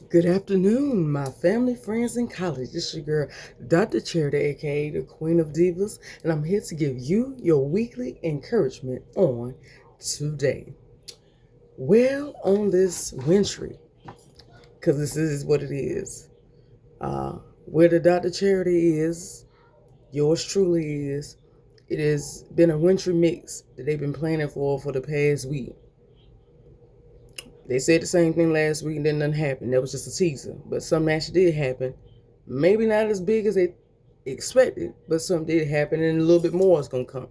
Good afternoon, my family, friends, and colleagues. This is your girl, Dr. Charity, aka the Queen of Divas, and I'm here to give you your weekly encouragement on today. Well, on this wintry, because this is what it is, where the Dr. Charity is, yours truly is, it has been a wintry mix that they've been planning for the past week. They said the same thing last week and then nothing happened. That was just a teaser. But something actually did happen. Maybe not as big as they expected, but something did happen and a little bit more is going to come.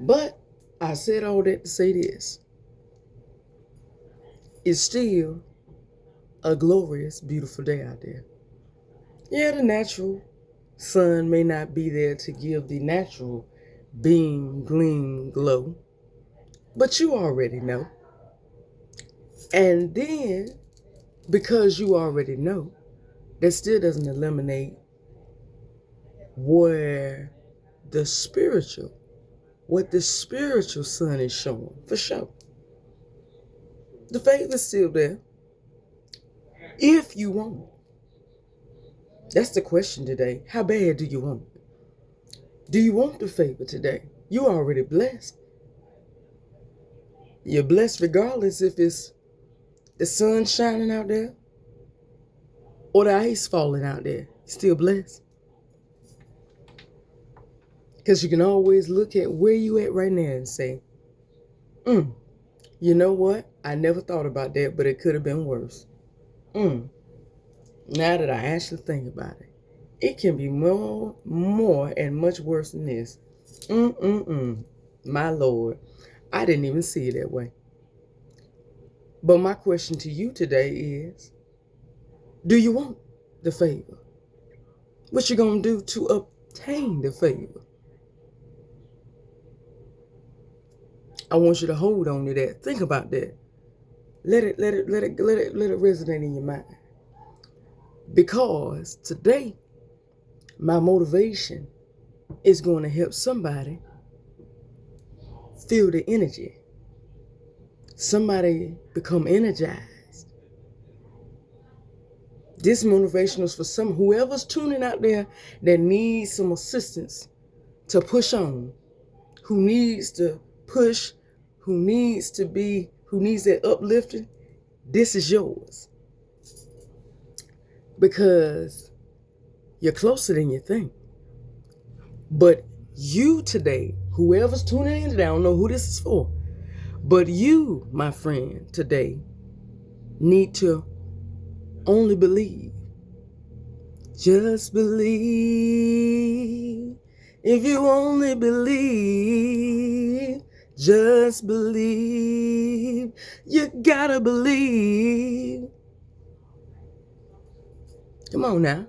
But I said all that to say this. It's still a glorious, beautiful day out there. Yeah, the natural sun may not be there to give the natural beam, gleam, glow, but you already know. And then, because you already know, that still doesn't eliminate where the spiritual, what the spiritual sun is showing, for sure. The faith is still there, if you want it. That's the question today. How bad do you want it? Do you want the favor today? You already blessed. You're blessed regardless if it's the sun shining out there or the ice falling out there. You're still blessed. Because you can always look at where you at right now and say, you know what? I never thought about that, but it could have been worse. Now that I actually think about it, it can be more and much worse than this. My Lord, I didn't even see it that way. But my question to you today is, do you want the favor? What you gonna do to obtain the favor? I want you to hold on to that. Think about that. Let it resonate in your mind. Because today, my motivation is going to help somebody feel the energy. Somebody become energized. This motivation is for whoever's tuning out there that needs some assistance to push on, who needs to push, who needs that uplifting. This is yours. Because you're closer than you think. But you today, whoever's tuning in today, I don't know who this is for, but you, my friend, today need to only believe. Just believe. If you only believe, just believe. You gotta believe. Come on now.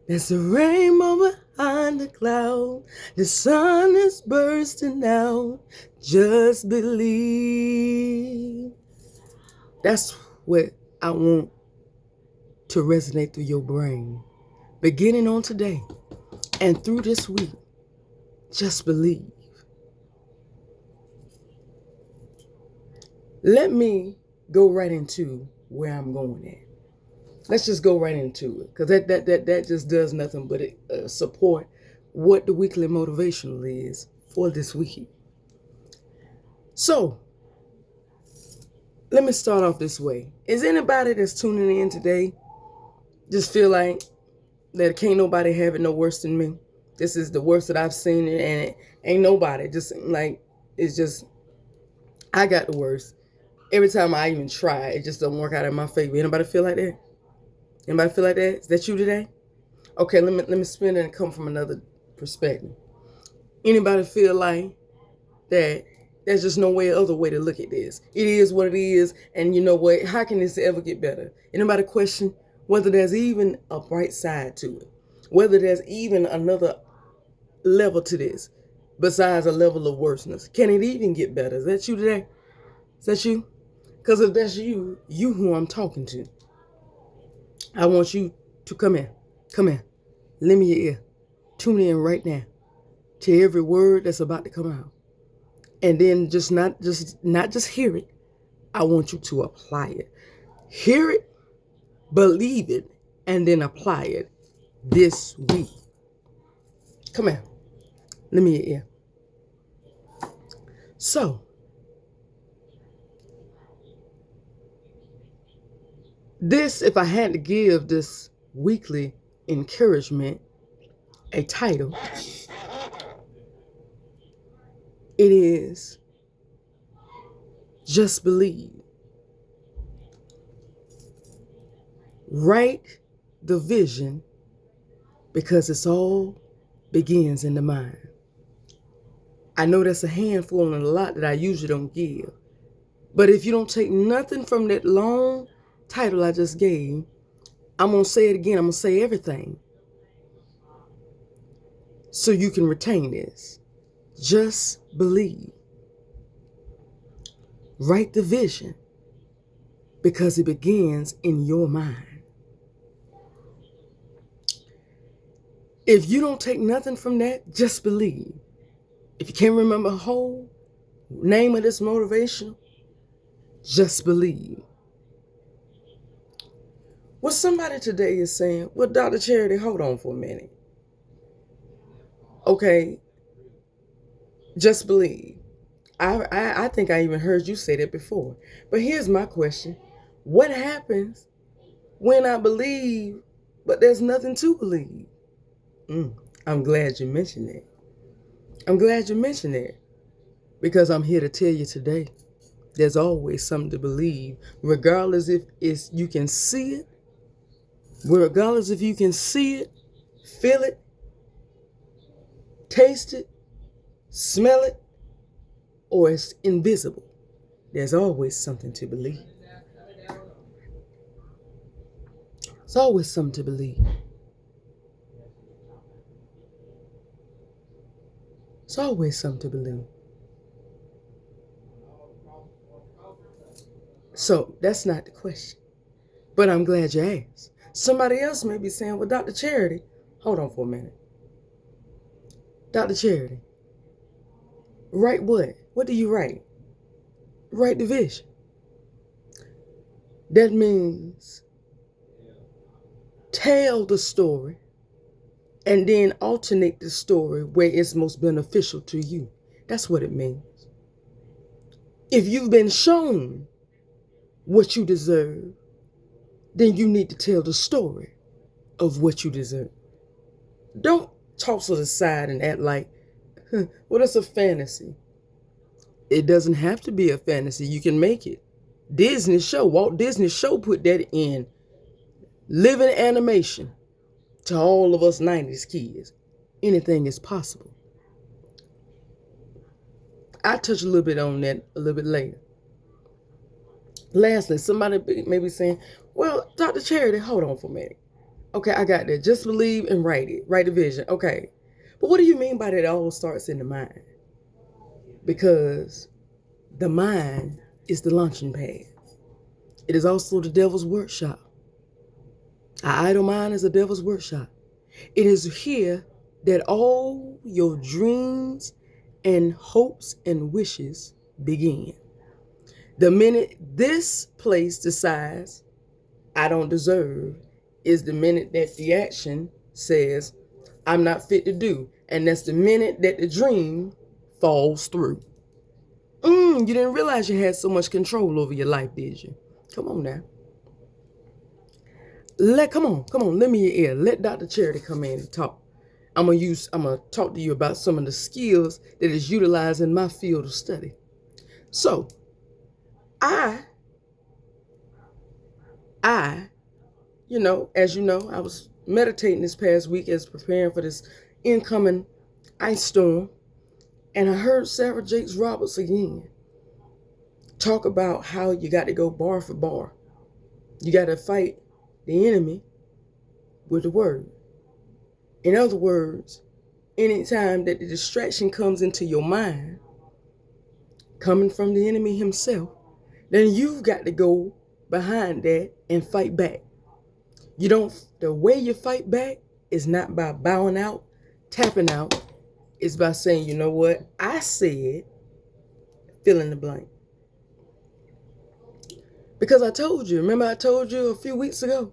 There's a rainbow behind the cloud. The sun is bursting out. Just believe. That's what I want to resonate through your brain. Beginning on today and through this week, just believe. Let me go right into where I'm going at. Let's just go right into it, because that just does nothing but support what the weekly motivational is for this week. So, let me start off this way. Is anybody that's tuning in today just feel like that can't nobody have it no worse than me? This is the worst that I've seen, and it ain't nobody. Just like, it's just, I got the worst. Every time I even try, it just doesn't work out in my favor. Anybody feel like that? Anybody feel like that? Is that you today? Okay, let me spin it and come from another perspective. Anybody feel like that there's just no other way to look at this? It is what it is, and you know what? How can this ever get better? Anybody question whether there's even a bright side to it? Whether there's even another level to this besides a level of worseness? Can it even get better? Is that you today? Is that you? Because if that's you who I'm talking to, I want you to come in. Come in. Lend me your ear. Tune in right now to every word that's about to come out. And then not just hear it. I want you to apply it. Hear it believe it, and then apply it this week. Come here. Let me hear. So, if I had to give this weekly encouragement a title, it is Just Believe. Write the vision, because it's all begins in the mind. I know that's a handful and a lot that I usually don't give. But if you don't take nothing from that long title I just gave, I'm going to say it again. I'm going to say everything so you can retain this. Just believe. Write the vision, because it begins in your mind. If you don't take nothing from that, just believe. If you can't remember the whole name of this motivation, just believe. Well, somebody today is saying, well, Dr. Charity, hold on for a minute. Okay, just believe. I think I even heard you say that before. But here's my question. What happens when I believe, but there's nothing to believe? I'm glad you mentioned that. I'm glad you mentioned that, because I'm here to tell you today, there's always something to believe, regardless if you can see it, regardless if you can see it, feel it, taste it, smell it, or it's invisible. There's always something to believe. There's always something to believe. There's always something to believe. So that's not the question. But I'm glad you asked. Somebody else may be saying, well, Dr. Charity, hold on for a minute. Dr. Charity, write what? What do you write? Write the vision. That means tell the story and then alternate the story where it's most beneficial to you. That's what it means. If you've been shown what you deserve, then you need to tell the story of what you deserve. Don't toss it aside and act like, well, it's a fantasy. It doesn't have to be a fantasy. You can make it. Walt Disney Show put that in living animation to all of us 90s kids. Anything is possible. I'll touch a little bit on that a little bit later. Lastly, somebody may be saying, well, Dr. Charity, hold on for a minute. Okay, I got that. Just believe and write it. Write the vision. Okay. But what do you mean by that? It all starts in the mind. Because the mind is the launching pad. It is also the devil's workshop. Our idle mind is the devil's workshop. It is here that all your dreams and hopes and wishes begin. The minute this place decides I don't deserve is the minute that the action says I'm not fit to do. And that's the minute that the dream falls through. You didn't realize you had so much control over your life, did you? Come on now. Come on, lend me your ear. Let Dr. Charity come in and talk. I'm gonna talk to you about some of the skills that is utilized in my field of study. So, as you know, I was meditating this past week as preparing for this incoming ice storm, and I heard Sarah Jakes Roberts again talk about how you got to go bar for bar. You got to fight the enemy with the word. In other words, anytime that the distraction comes into your mind, coming from the enemy himself, then you've got to go behind that and fight back. The way you fight back is not by bowing out, tapping out. It's by saying, you know what? I said, fill in the blank. Because remember I told you a few weeks ago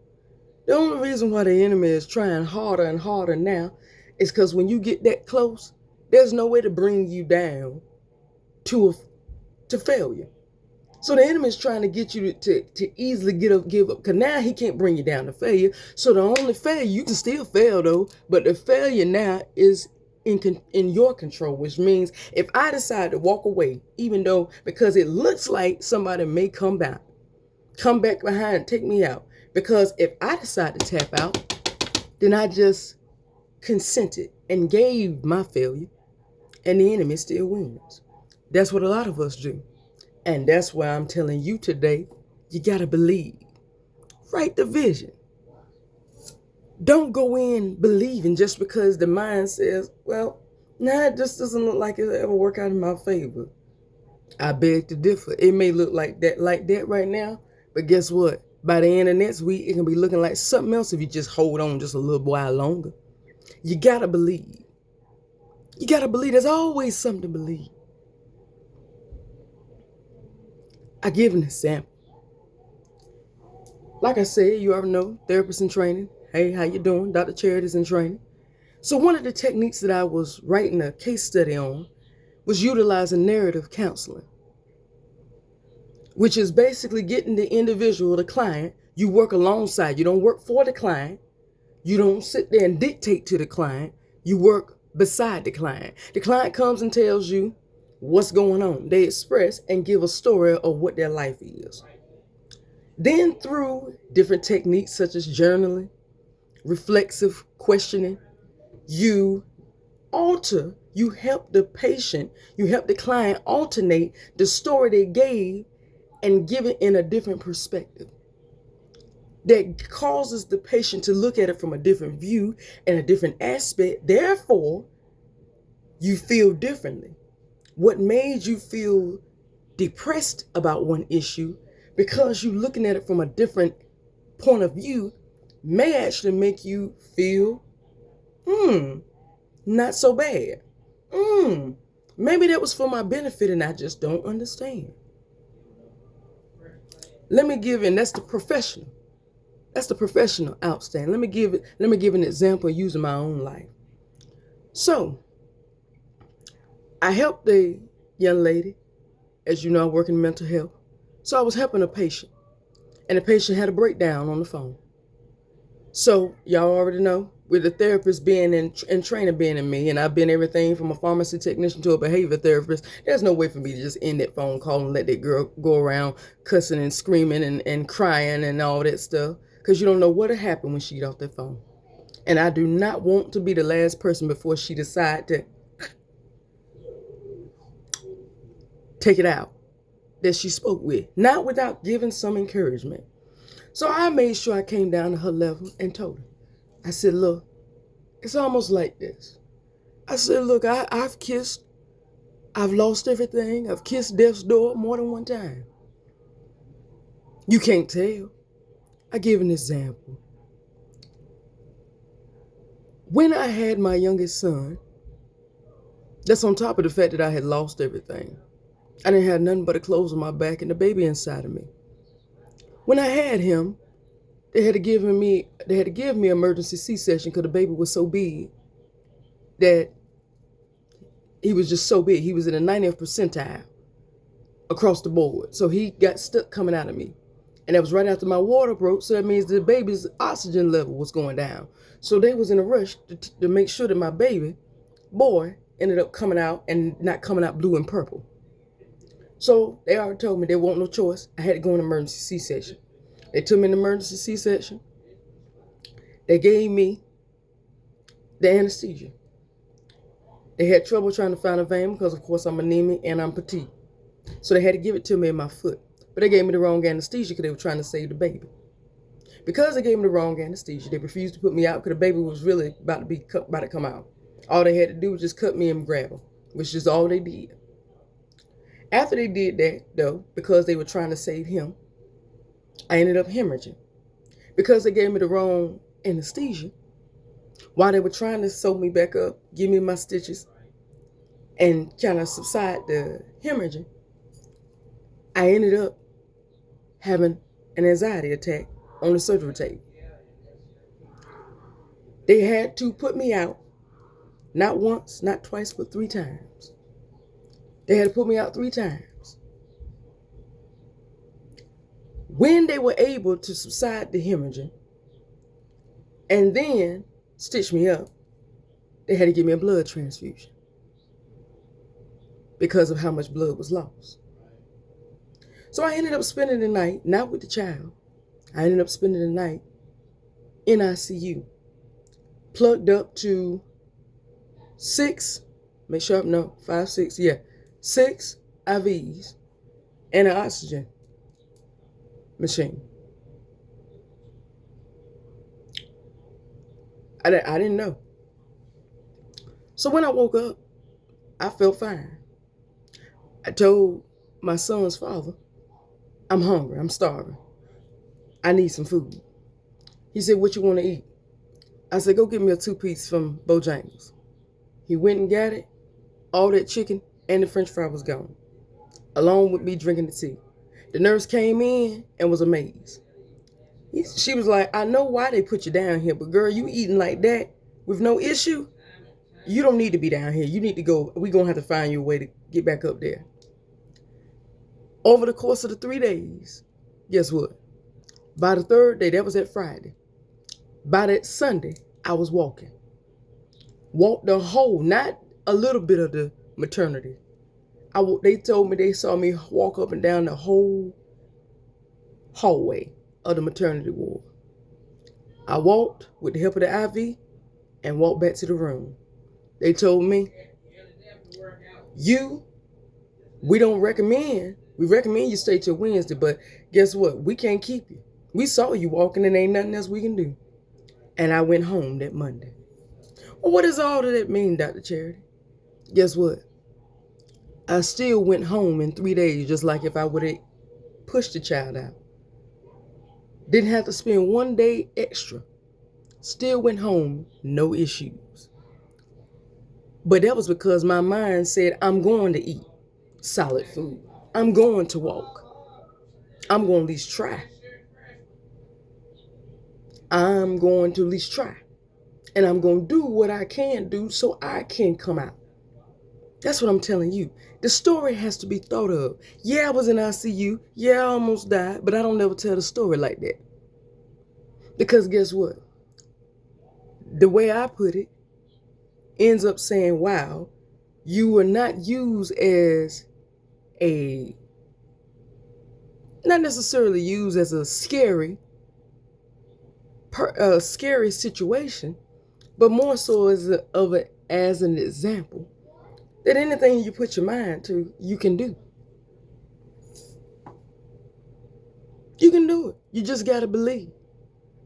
The only reason why the enemy is trying harder and harder now is because when you get that close, there's no way to bring you down to failure. So the enemy is trying to get you to easily give up. Because now he can't bring you down to failure. So the only failure, you can still fail though, but the failure now is in your control, which means if I decide to walk away, even though, because it looks like somebody may come back behind and take me out. Because if I decide to tap out, then I just consented and gave my failure, and the enemy still wins. That's what a lot of us do. And that's why I'm telling you today, you got to believe. Write the vision. Don't go in believing just because the mind says, well, nah, it just doesn't look like it'll ever work out in my favor. I beg to differ. It may look like that right now, but guess what? By the end of next week, it can be looking like something else if you just hold on just a little while longer. You got to believe. You got to believe. There's always something to believe. I give an example. Like I said, you already know, therapist in training. Hey, how you doing? Dr. Charity's in training. So one of the techniques that I was writing a case study on was utilizing narrative counseling, which is basically getting the individual, the client, you work alongside. You don't work for the client. You don't sit there and dictate to the client. You work beside the client. The client comes and tells you what's going on. They express and give a story of what their life is. Then through different techniques such as journaling, reflexive questioning, you help the patient, you help the client alternate the story they gave and give it in a different perspective. That causes the patient to look at it from a different view and a different aspect. Therefore, you feel differently. What made you feel depressed about one issue, because you're looking at it from a different point of view, may actually make you feel, not so bad. Maybe that was for my benefit and I just don't understand. Let me give, and that's the professional. That's the professional outstanding. Let me give an example using my own life. So, I helped a young lady. As you know, I work in mental health. So I was helping a patient, and the patient had a breakdown on the phone. So y'all already know, with the therapist being in training being in me, and I've been everything from a pharmacy technician to a behavior therapist, there's no way for me to just end that phone call and let that girl go around cussing and screaming and crying and all that stuff, because you don't know what'll happen when she get off that phone. And I do not want to be the last person before she decide to take it out that she spoke with, not without giving some encouragement. So I made sure I came down to her level and told her. I said, look, it's almost like this. I said, look, I've lost everything. I've kissed death's door more than one time. You can't tell. I give an example. When I had my youngest son, that's on top of the fact that I had lost everything. I didn't have nothing but the clothes on my back and the baby inside of me. When I had him, they had to give me emergency C-section because the baby was so big that he was just so big. He was in the 90th percentile across the board. So he got stuck coming out of me. And that was right after my water broke. So that means the baby's oxygen level was going down. So they was in a rush to make sure that my baby boy ended up coming out and not coming out blue and purple. So they already told me there wasn't no choice. I had to go in emergency C-section. They took me in emergency C-section. They gave me the anesthesia. They had trouble trying to find a vein because, of course, I'm anemic and I'm petite. So they had to give it to me in my foot. But they gave me the wrong anesthesia because they were trying to save the baby. Because they gave me the wrong anesthesia, they refused to put me out because the baby was really about to come out. All they had to do was just cut me and grab him, which is all they did. After they did that, though, because they were trying to save him, I ended up hemorrhaging. Because they gave me the wrong anesthesia, while they were trying to sew me back up, give me my stitches, and kind of subside the hemorrhaging, I ended up having an anxiety attack on the surgery table. They had to put me out, not once, not twice, but 3 times. They had to put me out 3 times. When they were able to subside the hemorrhaging and then stitch me up, they had to give me a blood transfusion because of how much blood was lost. So I ended up spending the night, not with the child. I ended up spending the night in ICU, plugged up to 6 IVs and an oxygen machine. I didn't know. So when I woke up, I felt fine. I told my son's father, I'm hungry, I'm starving. I need some food. He said, what you want to eat? I said, go get me a 2-piece from Bojangles. He went and got it. All that chicken and the french fry was gone, along with me drinking the tea. The nurse came in and was amazed. She was like, I know why they put you down here, but girl, you eating like that with no issue? You don't need to be down here. You need to go. We're going to have to find you a way to get back up there. Over the course of the 3 days, guess what? By the 3rd day, that was that Friday. By that Sunday, I was walking. Walked the whole, not a little bit of the maternity. They told me they saw me walk up and down the whole hallway of the maternity ward. I walked with the help of the IV and walked back to the room. They told me, we recommend you stay till Wednesday, but guess what? We can't keep you. We saw you walking and ain't nothing else we can do. And I went home that Monday. Well, what does all of that mean, Dr. Charity? Guess what? I still went home in 3 days, just like if I would have pushed the child out. Didn't have to spend 1 day extra. Still went home, no issues. But that was because my mind said, I'm going to eat solid food. I'm going to walk. I'm going to at least try. I'm going to at least try. And I'm going to do what I can do so I can come out. That's what I'm telling you. The story has to be thought of. Yeah, I was in ICU. Yeah, I almost died. But I don't ever tell the story like that. Because guess what? The way I put it ends up saying, wow, you were not used as not necessarily used as a scary situation, but more so as an example that anything you put your mind to, you can do. You can do it. You just got to believe.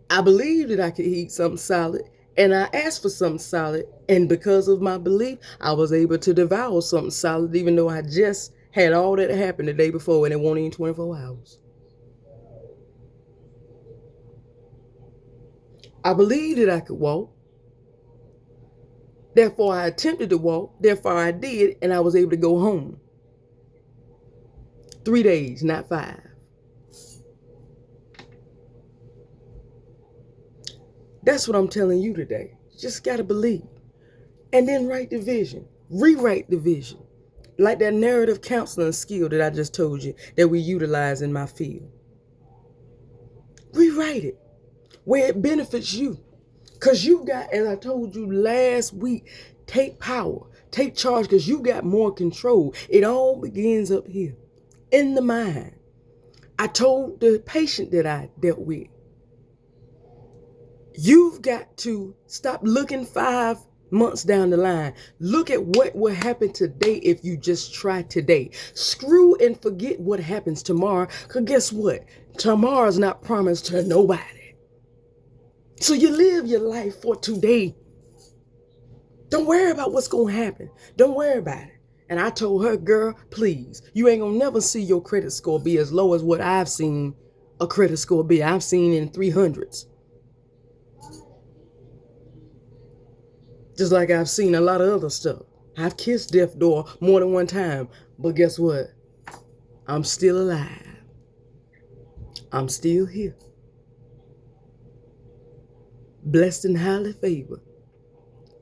I believed that I could eat something solid, and I asked for something solid, and because of my belief, I was able to devour something solid, even though I just had all that happen the day before, and it won't even 24 hours. I believed that I could walk. Therefore, I attempted to walk. Therefore, I did, and I was able to go home. 3 days, not 5. That's what I'm telling you today. You just got to believe. And then write the vision. Rewrite the vision. Like that narrative counseling skill that I just told you that we utilize in my field. Rewrite it where it benefits you. Because you got, as I told you last week, take power, take charge, because you got more control. It all begins up here in the mind. I told the patient that I dealt with, you've got to stop looking 5 months down the line. Look at what will happen today if you just try today. Screw and forget what happens tomorrow, because guess what? Tomorrow's not promised to nobody. So you live your life for today. Don't worry about what's going to happen. Don't worry about it. And I told her, girl, please, you ain't going to never see your credit score be as low as what I've seen a credit score be. I've seen in 300s. Just like I've seen a lot of other stuff. I've kissed death door more than one time. But guess what? I'm still alive. I'm still here. blessed and highly favored.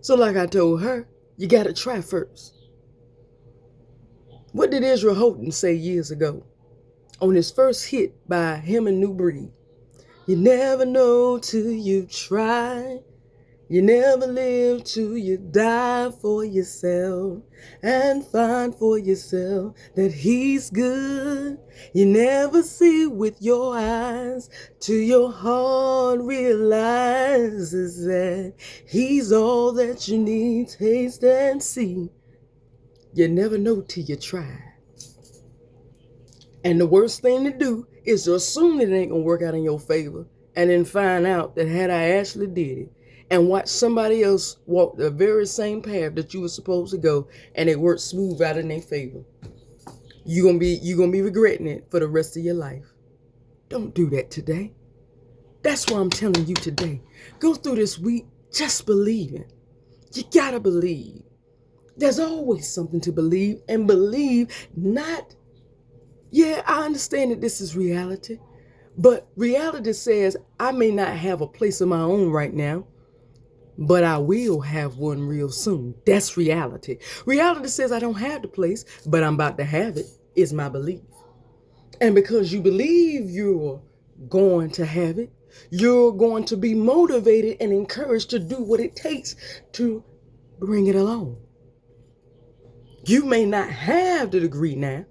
So like I told her, you got to try first. What did Israel Houghton say years ago on his first hit by him and New Breed? You never know till you try. You never live till you die for yourself and find for yourself that he's good. You never see with your eyes till your heart realizes that he's all that you need. Taste and see. You never know till you try. And the worst thing to do is to assume that it ain't gonna work out in your favor and then find out that had I actually did it and watch somebody else walk the very same path that you were supposed to go and it worked smooth out in their favor, you're gonna be regretting it for the rest of your life. Don't do that today. That's why I'm telling you today. Go through this week just believing. You gotta believe. There's always something to believe, and believe not. Yeah, I understand that this is reality, but reality says I may not have a place of my own right now, but I will have one real soon. That's reality. Reality says I don't have the place, but I'm about to have it, is my belief. And because you believe you're going to have it, you're going to be motivated and encouraged to do what it takes to bring it along. You may not have the degree now,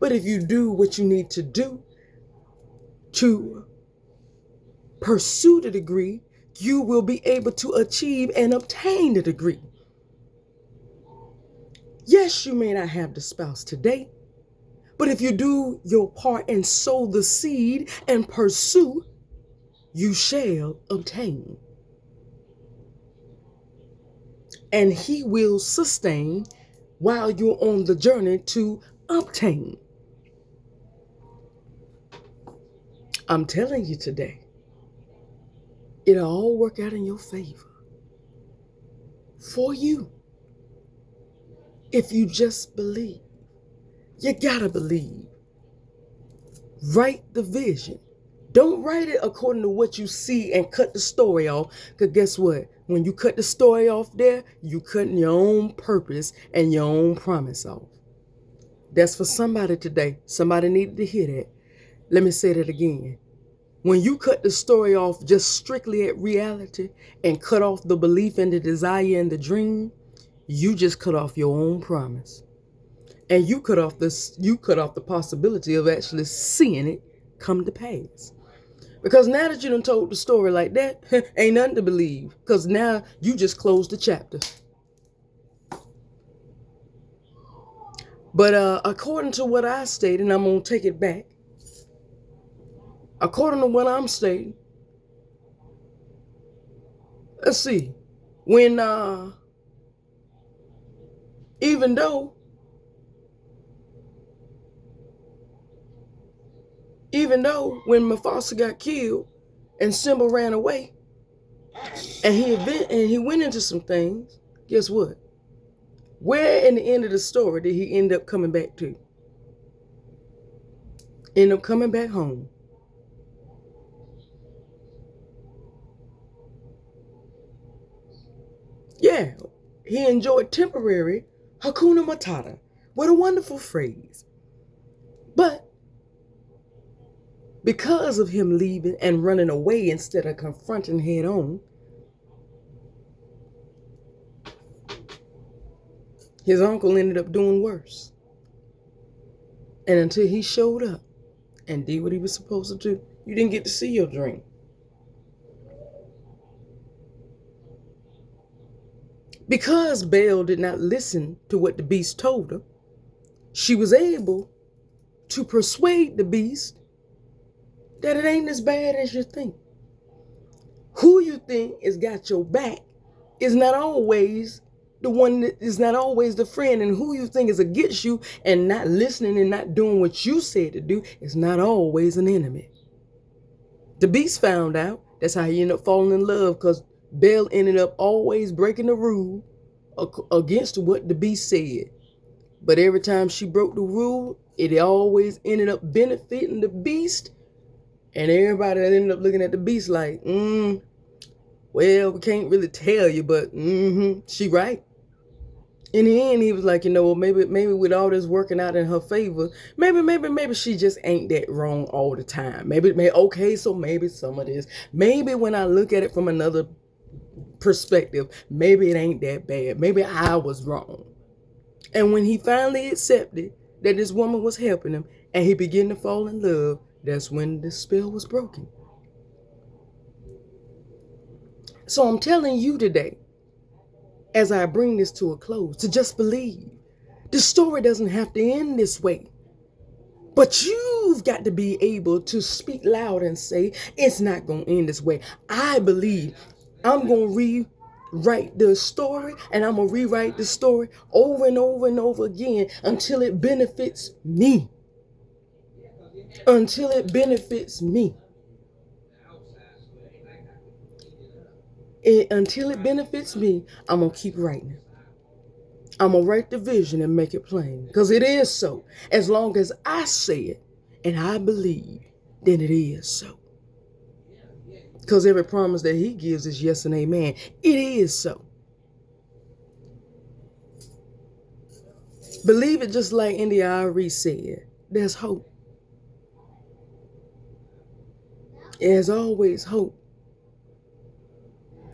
but if you do what you need to do to pursue the degree, you will be able to achieve and obtain the degree. Yes, you may not have the spouse today, but if you do your part and sow the seed and pursue, you shall obtain. And he will sustain while you're on the journey to obtain. I'm telling you today, it'll all work out in your favor for you if you just believe. You gotta believe. Write the vision. Don't write it according to what you see and cut the story off, because guess what? When you cut the story off there, you cutting your own purpose and your own promise off. That's for somebody today. Somebody needed to hear that. Let me say that again. When you cut the story off just strictly at reality and cut off the belief and the desire and the dream, you just cut off your own promise. And you cut off the possibility of actually seeing it come to pass. Because now that you done told the story like that, ain't nothing to believe. Because now you just closed the chapter. But according to what I stated, and I'm going to take it back. According to what I'm stating, let's see. When, even though when Mufasa got killed and Simba ran away and he went into some things, guess what? Where in the end of the story did he end up coming back to? End up coming back home. Yeah, he enjoyed temporary Hakuna Matata. What a wonderful phrase. But because of him leaving and running away instead of confronting head on, his uncle ended up doing worse. And until he showed up and did what he was supposed to do, you didn't get to see your dream. Because Belle did not listen to what the beast told her, she was able to persuade the beast that it ain't as bad as you think. Who you think has got your back is not always the one that is not always the friend, and who you think is against you and not listening and not doing what you said to do is not always an enemy. The beast found out. That's how he ended up falling in love, because Belle ended up always breaking the rule against what the beast said. But every time she broke the rule, it always ended up benefiting the beast. And everybody ended up looking at the beast like, Well, we can't really tell you, but she right. In the end, he was like, maybe with all this working out in her favor, maybe she just ain't that wrong all the time. Okay, so maybe some of this, maybe when I look at it from another perspective, maybe it ain't that bad. Maybe I was wrong. And when he finally accepted that this woman was helping him and he began to fall in love, that's when the spell was broken. So I'm telling you today, as I bring this to a close, to just believe. The story doesn't have to end this way. But you've got to be able to speak loud and say, it's not going to end this way. I believe I'm going to rewrite the story, and I'm going to rewrite the story over and over and over again until it benefits me. Until it benefits me. Until it benefits me, I'm going to keep writing. I'm going to write the vision and make it plain. Because it is so. As long as I say it and I believe, then it is so. Because every promise that he gives is yes and amen. It is so. Believe it just like India Ari said. There's hope. There's always hope.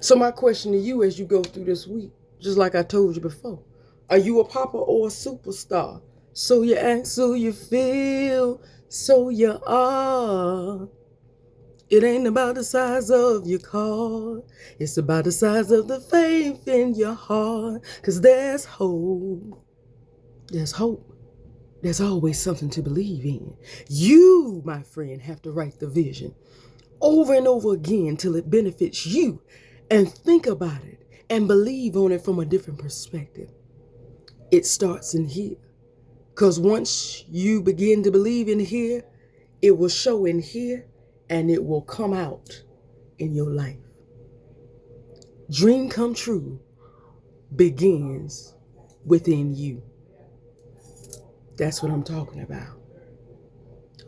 So my question to you as you go through this week, just like I told you before, are you a papa or a superstar? So you act, so you feel, so you are. It ain't about the size of your car. It's about the size of the faith in your heart. Because there's hope. There's hope. There's always something to believe in. You, my friend, have to write the vision over and over again till it benefits you. And think about it and believe on it from a different perspective. It starts in here. Because once you begin to believe in here, it will show in here and it will come out in your life. Dream come true begins within you. That's what I'm talking about.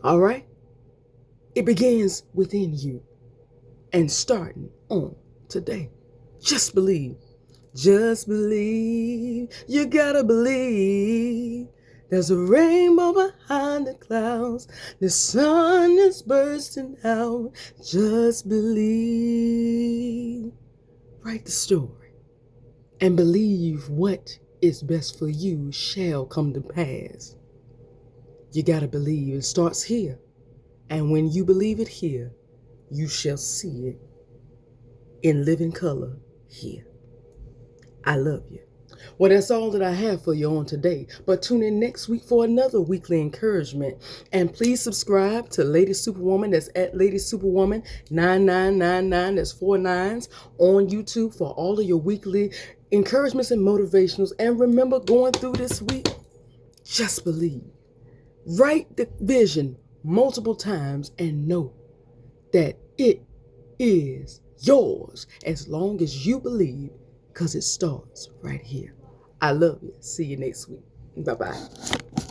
All right? It begins within you and starting on today. Just believe. Just believe. You gotta believe. There's a rainbow behind the clouds. The sun is bursting out. Just believe. Write the story and believe what is best for you shall come to pass. You gotta believe. It starts here. And when you believe it here, you shall see it in living color here. I love you. Well, that's all that I have for you on today. But tune in next week for another weekly encouragement. And please subscribe to Lady Superwoman. That's at Lady Superwoman 9999. That's 4 9s on YouTube for all of your weekly encouragements and motivationals. And remember, going through this week, just believe. Write the vision multiple times and know that it is yours as long as you believe, because it starts right here. I love you. See you next week. Bye-bye.